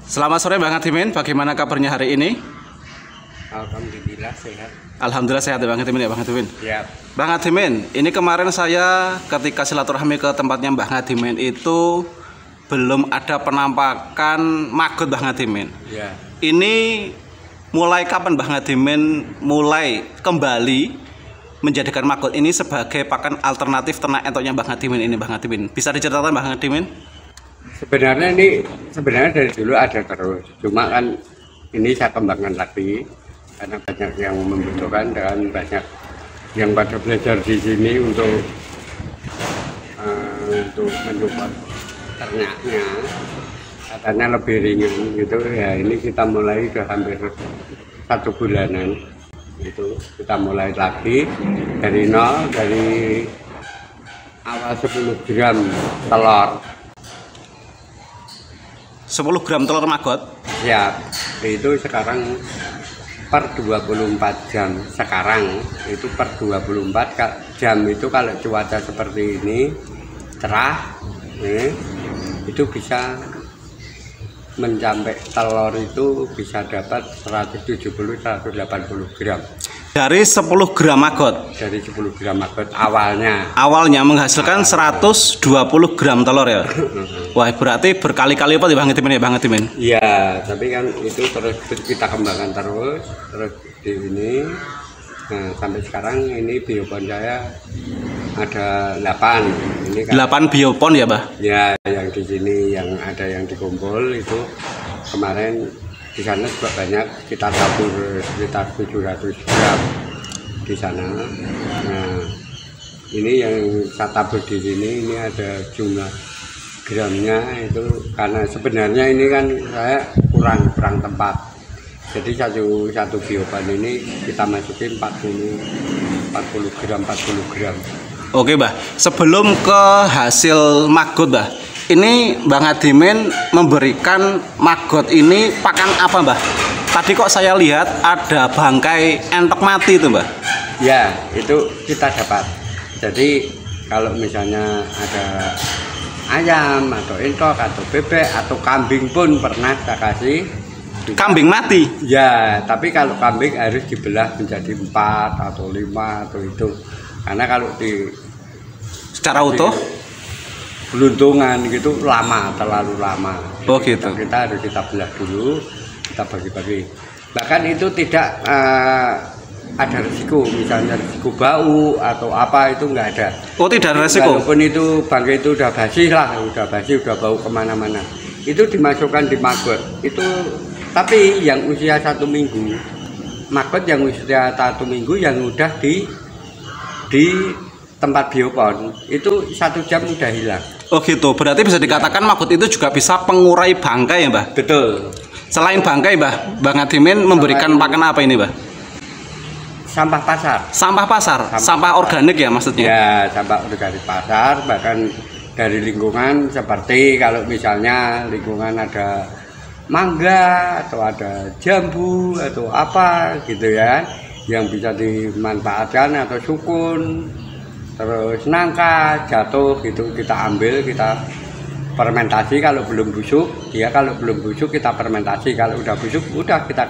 Selamat sore Bang Hadimin, bagaimana kabarnya hari ini? Alhamdulillah sehat. Alhamdulillah sehat ya Bang Hadimin ya Bang Hadimin. Ya. Bang Hadimin, ini kemarin saya ketika silaturahmi ke tempatnya Bang Hadimin itu belum ada penampakan magot Bang Hadimin. Ya. Ini mulai kapan Bang Hadimin mulai kembali menjadikan magot ini sebagai pakan alternatif ternak entoknya Bang Hadimin ini Bang Hadimin? Bisa diceritakan Bang Hadimin? Sebenarnya dari dulu ada terus, cuma kan ini saya kembangkan lagi karena banyak yang membutuhkan dan banyak yang pada belajar di sini untuk mencoba ternaknya, katanya lebih ringan gitu ya. Ini kita mulai udah hampir 1 bulanan, itu kita mulai lagi dari nol, dari awal 10 gram telur. 10 gram telur magot? Siap, itu sekarang per 24 jam. Sekarang itu per 24 jam itu kalau cuaca seperti ini cerah, itu bisa mencapai telur itu bisa dapat 170-180 gram. Dari 10 gram magot? Dari 10 gram magot awalnya. Awalnya menghasilkan 120 gram telur ya? Wah, berarti berkali-kali apa Bang Hadimin ya Bang Hadimin? Iya, tapi kan itu terus kita kembangkan terus di ini. Nah, sampai sekarang ini biopon saya ada 8. Ini kan 8 biopon ya, Bah? Ya, yang di sini yang ada yang dikumpul itu kemarin di sana juga banyak, kita tabur sekitar 700 gram di sana. Nah, ini yang saya tabur di sini, ini ada jumlah gramnya itu karena sebenarnya ini kan saya kurang tempat. Jadi satu biopan ini kita masukin 40 gram. Oke, Bah. Sebelum ke hasil magot, Bah, ini Bang Hadimin memberikan magot ini pakan apa, Mbah? Tadi kok saya lihat ada bangkai entok mati itu, Mbah. Ya, itu kita dapat. Jadi kalau misalnya ada ayam atau entok atau bebek atau kambing pun pernah saya kasih. Kambing mati? Ya, tapi kalau kambing harus dibelah menjadi 4 atau 5 atau itu. Karena kalau secara utuh gelundungan gitu terlalu lama. Oh gitu. Kita harus kita belah dulu, kita bagi-bagi. Bahkan itu tidak ada risiko, misalnya risiko bau atau apa itu enggak ada. Oh, tidak ada risiko. Walaupun itu bangkai itu udah basi, udah bau kemana-mana. Itu dimasukkan di magot. Itu tapi yang usia 1 minggu, magot yang usia 1 minggu yang udah di tempat biopon itu 1 jam udah hilang. Oh gitu, berarti bisa dikatakan magot itu juga bisa pengurai bangkai ya, Mbah? Betul. Selain bangkai, Mbah, Bang Hadimin memberikan pakan apa ini, Mbah? Sampah pasar. Sampah pasar? Sampah organik ya maksudnya? Ya, sampah organik pasar, bahkan dari lingkungan seperti kalau misalnya lingkungan ada mangga atau ada jambu atau apa gitu ya, yang bisa dimanfaatkan atau sukun, terus nangka jatuh gitu kita ambil, kita fermentasi. Kalau belum busuk kita fermentasi, kalau udah busuk udah kita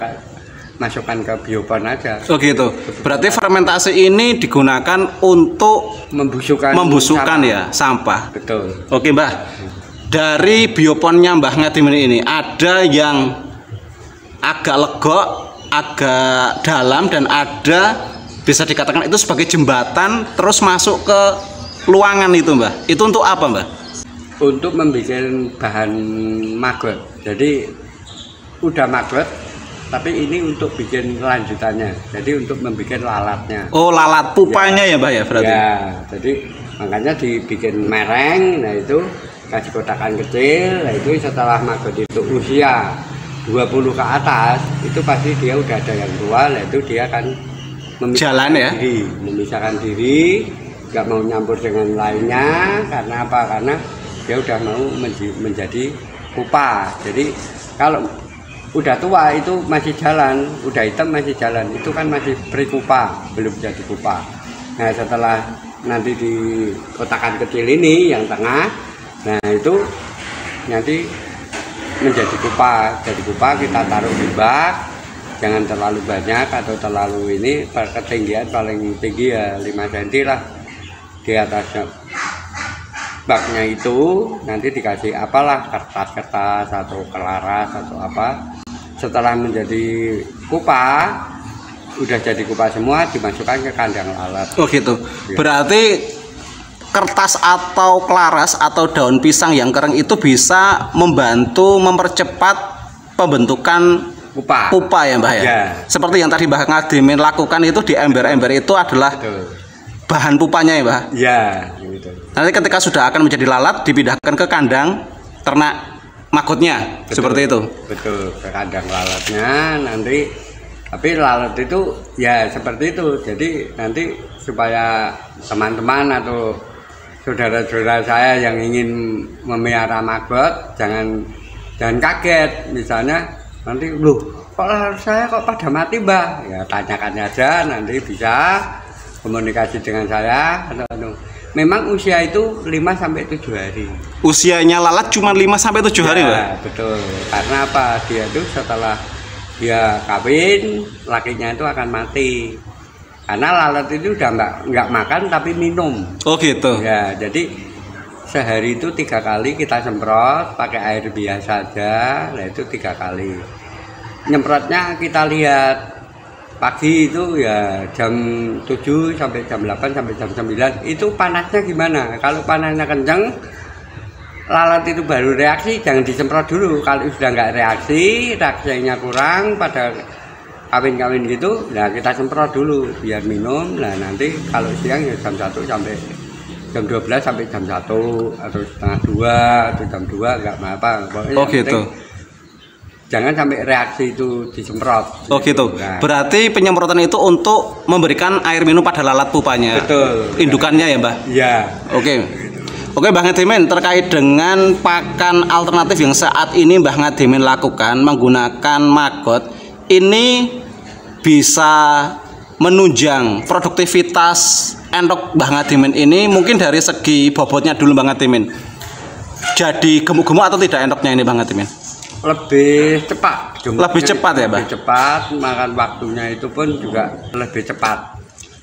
masukkan ke biopon aja. Oh gitu, berarti fermentasi ini digunakan untuk membusukkan ya sampah. Betul. Oke, Mbah, dari bioponnya Mbah Hadimin ini ada yang agak legok, agak dalam, dan ada bisa dikatakan itu sebagai jembatan terus masuk ke ruangan itu, Mbah. Itu untuk apa, Mbah? Untuk membuat bahan magot. Jadi udah magot, tapi ini untuk bikin lanjutannya. Jadi untuk membuat lalatnya. Oh, lalat pupanya ya, Mbah ya berarti. Ya, jadi makanya dibikin mereng. Nah itu kasih kotakan kecil. Nah itu setelah magot itu usia 20 ke atas, itu pasti dia udah ada yang tua. Nah itu dia akan memisahkan diri, nggak mau nyampur dengan lainnya. Karena apa? Karena dia udah mau menjadi pupa. Jadi kalau udah tua itu masih jalan, udah hitam masih jalan, itu kan masih pre-pupa, belum jadi pupa. Nah setelah nanti di kotakan kecil ini yang tengah, nah itu nanti menjadi kupa. Jadi kupa kita taruh di bak, jangan terlalu banyak atau terlalu ini. Ketinggian paling tinggi ya 5 cm lah di atasnya baknya itu. Nanti dikasih apalah, kertas-kertas atau kelaras atau apa. Setelah menjadi kupa, udah jadi kupa semua, dimasukkan ke kandang lalat. Oh gitu. Berarti kertas atau kelaras atau daun pisang yang kering itu bisa membantu mempercepat pembentukan pupa ya Mbah ya? Seperti yang tadi Mbah Ngadimin lakukan itu di ember-ember itu adalah bahan pupanya ya Mbah? Iya, gitu. Nanti ketika sudah akan menjadi lalat dipindahkan ke kandang ternak magotnya, seperti itu. Betul, ke kandang lalatnya nanti. Tapi lalat itu ya seperti itu. Jadi nanti supaya teman-teman atau saudara-saudara saya yang ingin memelihara maggot jangan kaget. Misalnya nanti, loh kok lalat saya kok pada mati Mbah? Ya tanyakan aja, nanti bisa komunikasi dengan saya. Memang usia itu 5-7 hari. Usianya lalat cuma 5-7 hari, Mbak? Betul. Karena apa? Dia itu setelah dia kawin, lakinya itu akan mati. Karena lalat itu udah nggak makan tapi minum. Oh gitu. Ya, jadi sehari itu 3 kali kita semprot pakai air biasa aja. Nah itu 3 kali. Nyemprotnya kita lihat. Pagi itu ya jam 7 sampai jam 8 sampai jam 9 itu panasnya gimana? Kalau panasnya kenceng, lalat itu baru reaksi, jangan disemprot dulu. Kalau sudah nggak reaksinya kurang pada kawin-kawin gitu, nah kita semprot dulu biar minum. Nah nanti kalau siang ya jam 1 sampai jam 12 sampai jam 1 atau setengah 2 atau jam 2 nggak apa-apa. Oh gitu. Jangan sampai reaksi itu disemprot. Oh gitu. Nah, berarti penyemprotan itu untuk memberikan air minum pada lalat pupanya. Betul. Indukannya ya Mbah? Iya. Oke. Oke Mbah Ngadimin, terkait dengan pakan alternatif yang saat ini Mbah Ngadimin lakukan menggunakan maggot, ini bisa menunjang produktivitas endok Mbah Ngadimin ini mungkin dari segi bobotnya dulu Mbah Ngadimin. Jadi gemuk-gemuk atau tidak endoknya ini Mbah Ngadimin? Lebih cepat. Lebih cepat ya, Mbah? Lebih cepat, makan waktunya itu pun juga lebih cepat.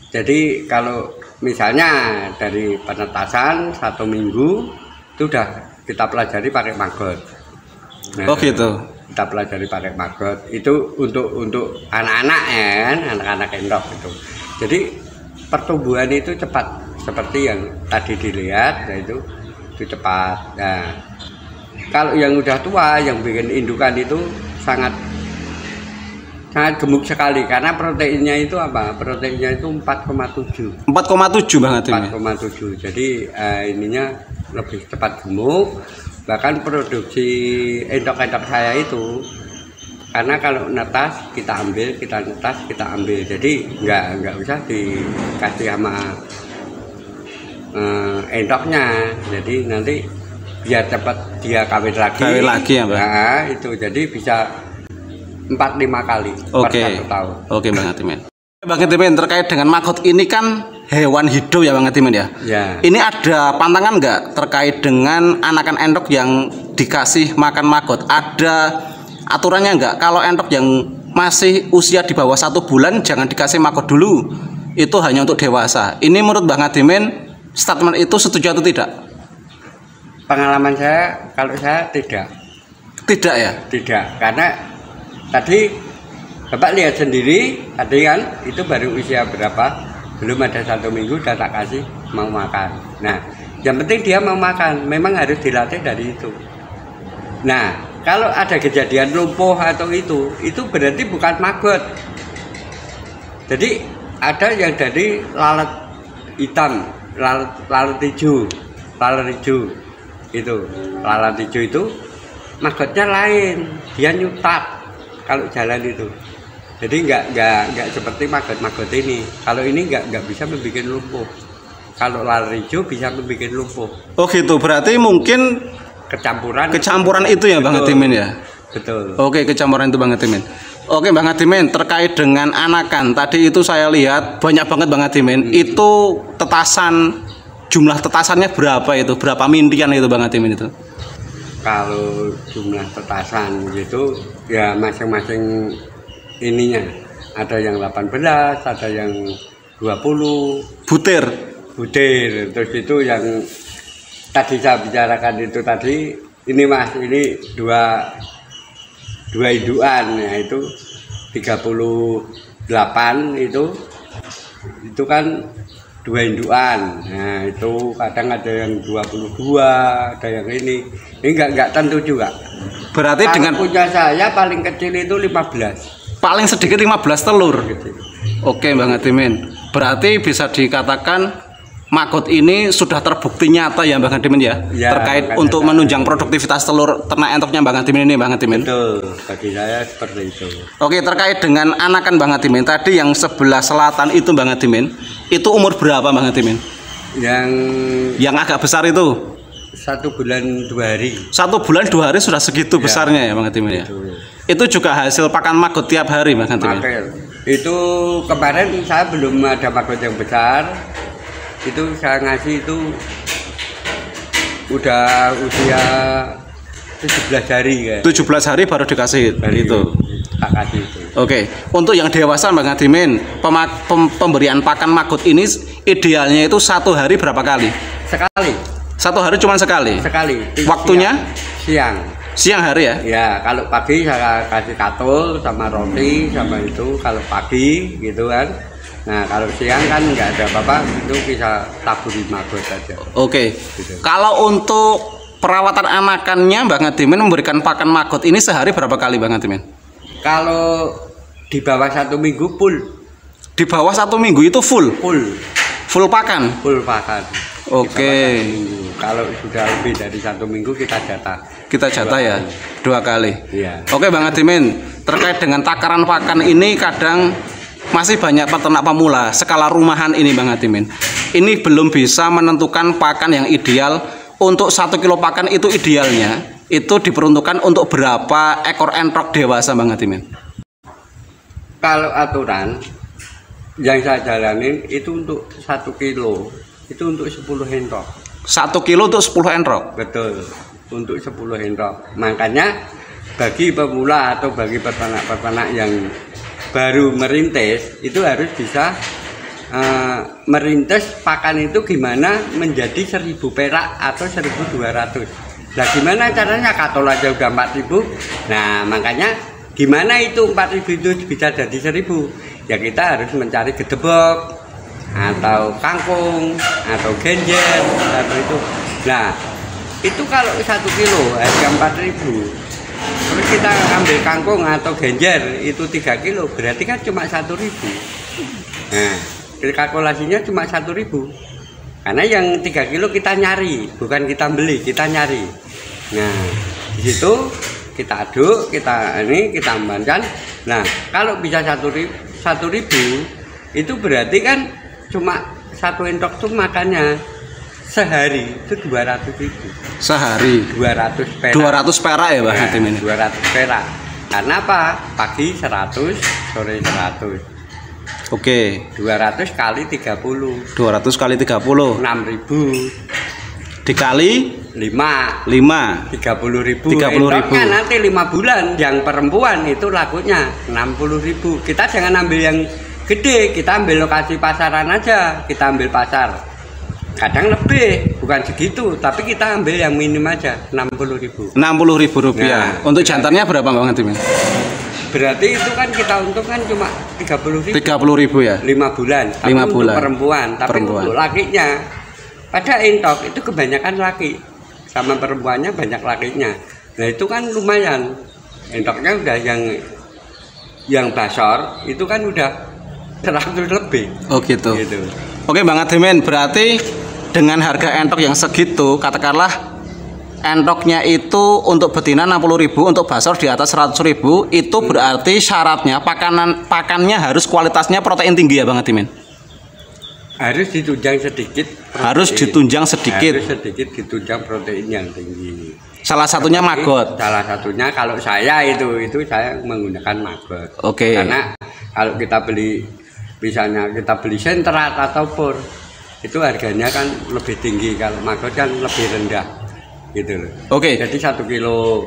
Jadi kalau misalnya dari penetasan 1 minggu itu udah kita pelajari pakai maggot. Nah, oh gitu. Kita pelajari pakai maggot itu untuk anak-anak ya, anak-anak endok itu. Jadi pertumbuhan itu cepat seperti yang tadi dilihat, yaitu itu cepat. Nah, kalau yang udah tua, yang bikin indukan itu sangat gemuk sekali karena proteinnya itu apa? Proteinnya itu 4,7. 4,7 banget ini. 4,7. Jadi ininya lebih cepat gemuk. Bahkan produksi endok-endok saya itu karena kalau netas kita ambil, kita netas kita ambil. Jadi nggak usah dikasih sama endoknya. Jadi nanti biar cepat dia kawin lagi ya Mbak? Nah itu jadi bisa 4-5 kali per 1 tahun. Oke Bang Ngadimin. Bang Ngadimin, terkait dengan maggot ini kan hewan hidup ya Bang Ngadimin ya? Ya. Ini ada pantangan nggak terkait dengan anakan endok yang dikasih makan maggot? Ada aturannya nggak? Kalau endok yang masih usia di bawah 1 bulan jangan dikasih maggot dulu, itu hanya untuk dewasa. Ini menurut Bang Ngadimin statement itu setuju atau tidak? Pengalaman saya, kalau saya tidak. Tidak ya? Tidak, karena tadi Bapak lihat sendiri, tadi kan itu baru usia berapa? Belum ada 1 minggu udah tak kasih mau makan. Nah, yang penting dia mau makan, memang harus dilatih dari itu. Nah, kalau ada kejadian lumpuh atau itu berarti bukan maggot. Jadi ada yang dari lalat hitam, lalat hijau. Itu lalat hijau itu maggotnya lain, dia nyutat kalau jalan itu. Jadi nggak seperti maggot ini. Kalau ini nggak bisa membuat lumpuh. Kalau lalat hijau bisa membuat lumpuh. Oh gitu, berarti mungkin kecampuran itu ya Bang Ngadimin ya. Betul. Oke, kecampuran itu Bang Ngadimin. Oke Bang Ngadimin, terkait dengan anakan tadi itu saya lihat banyak banget Bang Ngadimin. Itu tetasan, jumlah tetasannya berapa itu? Berapa mintian itu Bang Ngadimin itu? Kalau jumlah petasan gitu ya masing-masing ininya. Ada yang 18, ada yang 20 butir. Terus itu yang tadi saya bicarakan itu tadi, ini Mas, ini dua indukan ya, itu 38 itu kan 2 indukan. Nah, itu kadang ada yang 22, ada yang ini enggak tentu juga. Berarti kalau dengan punya saya paling kecil itu 15. Paling sedikit 15 telur. Gitu. Oke Bang Hadimin. Berarti bisa dikatakan maggot ini sudah terbukti nyata ya Bang Hadimin ya, terkait untuk menunjang produktivitas telur ternak entoknya Bang Hadimin ini Bang Hadimin. Betul, bagi saya seperti itu. Oke, terkait dengan anakan Bang Hadimin tadi yang sebelah selatan itu Bang Hadimin, itu umur berapa Bang Hadimin? Yang agak besar itu 1 bulan 2 hari. 1 bulan 2 hari sudah segitu ya, besarnya ya Bang Hadimin ya. Itu juga hasil pakan maggot tiap hari Bang Hadimin. Itu kemarin saya belum ada maggot yang besar. Itu saya ngasih itu udah usia 17 hari kan. 17 hari baru dikasih itu. Tak kasih itu. Oke, untuk yang dewasa Bang Hadimin, pemberian pakan maggot ini idealnya itu 1 hari berapa kali? Sekali. 1 hari cuma sekali. Waktunya? Siang hari ya? Ya, kalau pagi saya kasih katul sama roti sama itu kalau pagi gitu kan. Nah, kalau siang kan nggak ada apa-apa, itu bisa taburi maggot saja. Oke. Gitu. Kalau untuk perawatan anakannya Bang Hadimin memberikan pakan maggot ini sehari berapa kali Bang Hadimin? Kalau di bawah 1 minggu full. Di bawah 1 minggu itu full? Full pakan? Full pakan. Oke. Kalau sudah lebih dari 1 minggu kita jatah. Kita jatah ya? 2 kali? Iya. Oke Bang Hadimin, terkait dengan takaran pakan ini kadang masih banyak peternak pemula skala rumahan ini Bang Hadimin. Ini belum bisa menentukan pakan yang ideal. Untuk 1 kilo pakan itu idealnya itu diperuntukkan untuk berapa ekor entok dewasa Bang Hadimin? Kalau aturan yang saya jalanin itu untuk 1 kilo itu untuk 10 entok. 1 kilo untuk 10 entok? Betul, untuk 10 entok. Makanya bagi pemula atau bagi peternak-peternak yang baru merintis itu harus bisa merintis pakan itu gimana menjadi 1000 perak atau 1200. Nah gimana caranya? Katol aja udah 4000. Nah makanya gimana itu 4000 itu bisa jadi 1000? Ya kita harus mencari gedebok atau kangkung atau genjer atau itu. Nah itu kalau 1 kilo harga 4000. Terus kita ambil kangkung atau genjer itu 3 kilo, berarti kan cuma 1.000. Nah, kalkulasinya cuma 1.000. Karena yang 3 kilo kita nyari, bukan kita beli, kita nyari. Nah, di situ kita aduk, kita amankan. Nah, kalau bisa 1.000 itu berarti kan cuma 1 entok tuh makannya sehari itu 200.000. Sehari 200 perak. 200 perak ya Bang Hadimin? 200 perak. Karena apa? Pagi 100, sore 100. Oke. 200 kali 30. 200 kali 30. 6.000. Dikali 5. 30.000. 30.000. Nanti 5 bulan yang perempuan itu lakunya 60.000. Kita jangan ambil yang gede, kita ambil lokasi pasaran aja, kita ambil pasar. Kadang lebih, bukan segitu, tapi kita ambil yang minim aja 60.000. 60.000 rupiah. Nah, untuk jantannya berapa Bang Hadimin? Berarti itu kan kita untung kan cuma 30.000. 30.000 ya? 5 bulan. 5 bulan. Untuk perempuan, tapi untuk lakinya pada entok itu kebanyakan laki, sama perempuannya banyak lakinya. Nah itu kan lumayan. Entoknya udah yang basor itu kan udah 100 lebih. Oh gitu. Oke Bang Hadimin, berarti dengan harga entok yang segitu, katakanlah entoknya itu untuk betina 60.000, untuk basor di atas 100.000, itu berarti syaratnya pakannya harus kualitasnya protein tinggi ya Bang Hadimin? Harus ditunjang sedikit protein. Harus ditunjang sedikit. Harus sedikit ditunjang protein yang tinggi. Salah satunya maggot. Salah satunya kalau saya itu saya menggunakan maggot. Oke. Karena kalau kita beli, misalnya kita beli sentrat atau pur, itu harganya kan lebih tinggi. Kalau maggot kan lebih rendah. gitu loh. Oke. Jadi 1 kilo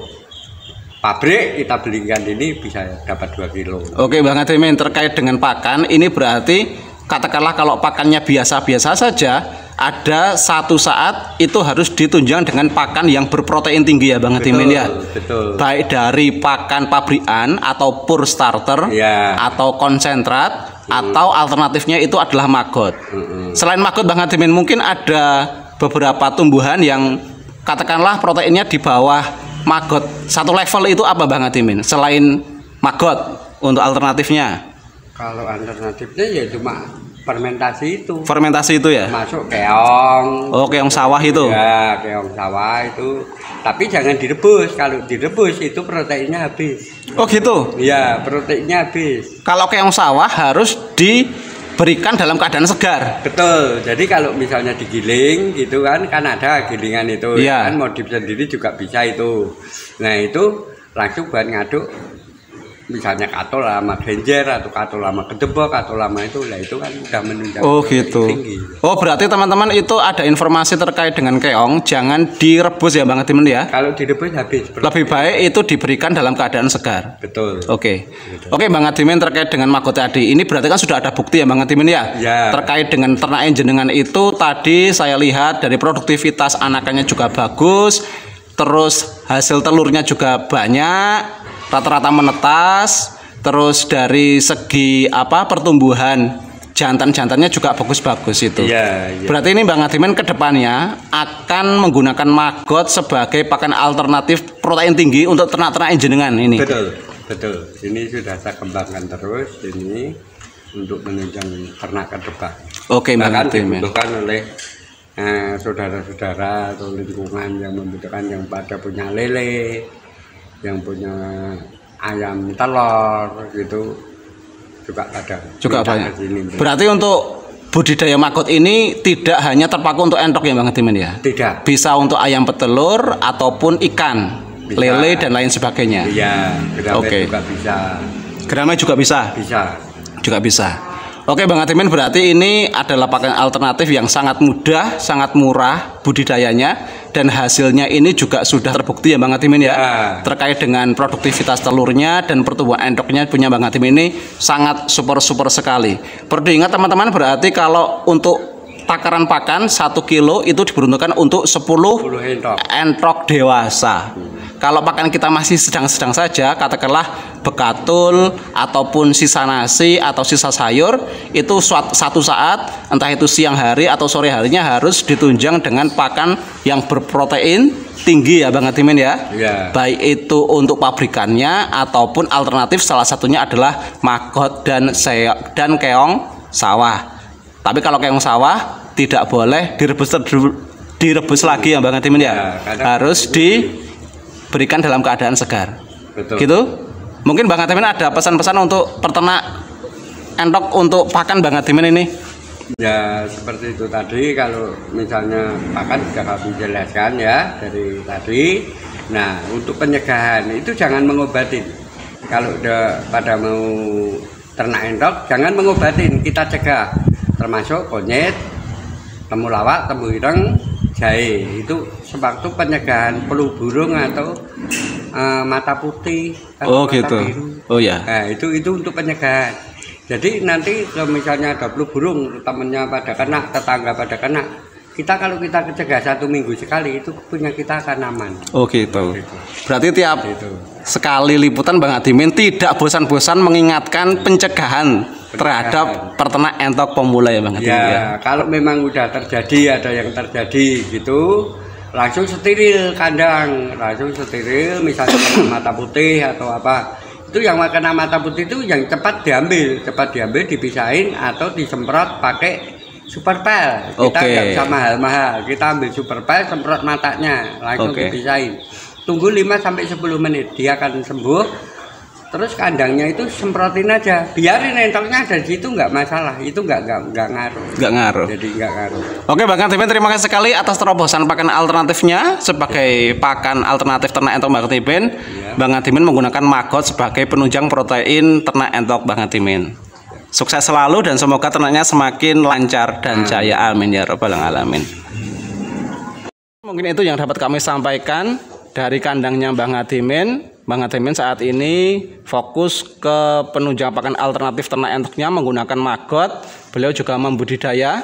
pabrik kita belikan ini bisa dapat 2 kilo. Oke Bang Hadimin, terkait dengan pakan ini berarti katakanlah kalau pakannya biasa-biasa saja, ada satu saat itu harus ditunjang dengan pakan yang berprotein tinggi ya Bang Hadimin ya. Betul. Baik dari pakan pabrikan atau pur starter ya, atau konsentrat atau alternatifnya itu adalah maggot. Selain maggot Bang Hadimin, mungkin ada beberapa tumbuhan yang katakanlah proteinnya di bawah maggot satu level, itu apa Bang Hadimin selain maggot untuk alternatifnya? Kalau alternatifnya ya cuma fermentasi itu. Fermentasi itu ya? Masuk keong. Oh, keong sawah itu? Ya, keong sawah itu. Tapi jangan direbus. Kalau direbus itu proteinnya habis. Oh gitu? Iya, proteinnya habis. Kalau keong sawah harus diberikan dalam keadaan segar. Betul. Jadi kalau misalnya digiling gitu kan ada gilingan itu. Iya. Kan modif sendiri juga bisa itu. Nah itu langsung buat ngaduk. Misalnya katol sama genjer atau katol sama kedebok, katol sama itu, lah itu kan udah menunjang. Oh gitu. Tinggi. Oh berarti teman-teman itu ada informasi terkait dengan keong, jangan direbus ya Bang Hadimin ya? Kalau direbus habis. Lebih baik itu diberikan dalam keadaan segar. Betul. Oke. Oke Bang Hadimin, terkait dengan maggot tadi, ini berarti kan sudah ada bukti ya Bang Hadimin ya? Ya. Terkait dengan ternak jenengan itu tadi saya lihat dari produktivitas anakannya juga bagus, terus hasil telurnya juga banyak, rata-rata menetas, terus dari segi pertumbuhan jantan-jantannya juga bagus-bagus itu. Iya. Berarti ini Bang Hadimin kedepannya akan menggunakan maggot sebagai pakan alternatif protein tinggi untuk ternak-ternak jenengan ini. Betul. Ini sudah saya kembangkan terus ini untuk menunjang ternak ke depan. Oke Bang Hadimin. Dibutuhkan oleh saudara-saudara atau lingkungan yang membutuhkan, yang pada punya lele, yang punya ayam telur gitu juga ada. Juga banyak. Berarti untuk budidaya maggot ini tidak hanya terpaku untuk entok ya Bang Hadimin ya? Tidak. Bisa untuk ayam petelur ataupun ikan, bisa. Lele dan lain sebagainya. Iya, gedame juga bisa. Gedame juga bisa? Bisa. Juga bisa. Oke Bang Hadimin, berarti ini adalah pakan alternatif yang sangat mudah, sangat murah budidayanya, dan hasilnya ini juga sudah terbukti ya Bang Hadimin ya. Terkait dengan produktivitas telurnya dan pertumbuhan endoknya punya Bang Hadimin ini sangat super sekali. Perlu diingat teman-teman, berarti kalau untuk takaran pakan 1 kilo itu diperuntukkan untuk 10 entok dewasa. Kalau pakan kita masih sedang-sedang saja, katakanlah bekatul ataupun sisa nasi atau sisa sayur, itu satu saat, entah itu siang hari atau sore harinya, harus ditunjang dengan pakan yang berprotein tinggi ya Bang Hadimin ya. Baik itu untuk pabrikannya ataupun alternatif salah satunya adalah maggot dan keong sawah. Tapi kalau keong sawah tidak boleh direbus lagi ya Bang Hadimin ya. Harus diberikan dalam keadaan segar. Betul. Gitu. Mungkin Bang Hadimin ada pesan-pesan untuk peternak entok untuk pakan Bang Hadimin ini? Ya seperti itu tadi, kalau misalnya pakan sudah kami jelaskan ya dari tadi. Nah untuk pencegahan itu jangan mengobatin. Kalau udah pada mau ternak entok jangan mengobatin, kita cegah. Termasuk konyet, temulawak, temu ireng, jahe. Itu sebab itu pencegahan flu burung atau mata putih atau mata gitu. Biru. Oh ya. Nah, itu untuk pencegahan. Jadi nanti kalau misalnya ada flu burung, temannya pada kena, tetangga pada kena, kalau kita cegah 1 minggu sekali, itu punya kita akan aman. Oh gitu. Berarti tiap sekali liputan Bang Hadimin tidak bosan-bosan mengingatkan pencegahan terhadap peternak entok pemula ya Bang Hadimin ya. Kalau memang udah terjadi, ada yang terjadi gitu, langsung steril kandang, misalnya kena mata putih atau apa. Itu yang kena mata putih itu yang cepat diambil, dipisahin atau disemprot pakai superpel. Kita nggak bisa mahal-mahal, kita ambil superpel, semprot matanya, langsung dipisahin. Tunggu 5-10 menit, dia akan sembuh. Terus kandangnya itu semprotin aja, biarin entoknya ada di situ, nggak masalah, itu nggak ngaruh. Jadi nggak ngaruh. Oke Bang Hadimin, terima kasih sekali atas terobosan pakan alternatifnya sebagai pakan alternatif ternak entok Bang Hadimin. Bang Hadimin menggunakan maggot sebagai penunjang protein ternak entok Bang Hadimin. Sukses selalu dan semoga ternaknya semakin lancar dan jaya. Amin ya rabbal alamin. Mungkin itu yang dapat kami sampaikan dari kandangnya Mbah Ngadimin. Mbah Ngadimin saat ini fokus ke penunjang pakan alternatif ternak entuknya menggunakan maggot. Beliau juga membudidaya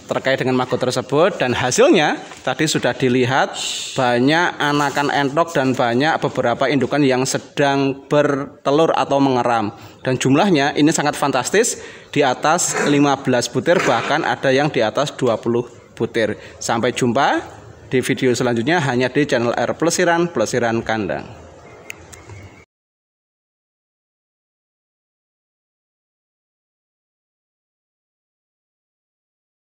terkait dengan maggot tersebut, dan hasilnya tadi sudah dilihat banyak anakan entok dan banyak beberapa indukan yang sedang bertelur atau mengeram, dan jumlahnya ini sangat fantastis, di atas 15 butir, bahkan ada yang di atas 20 butir. Sampai jumpa di video selanjutnya hanya di channel R Plesiran Kandang.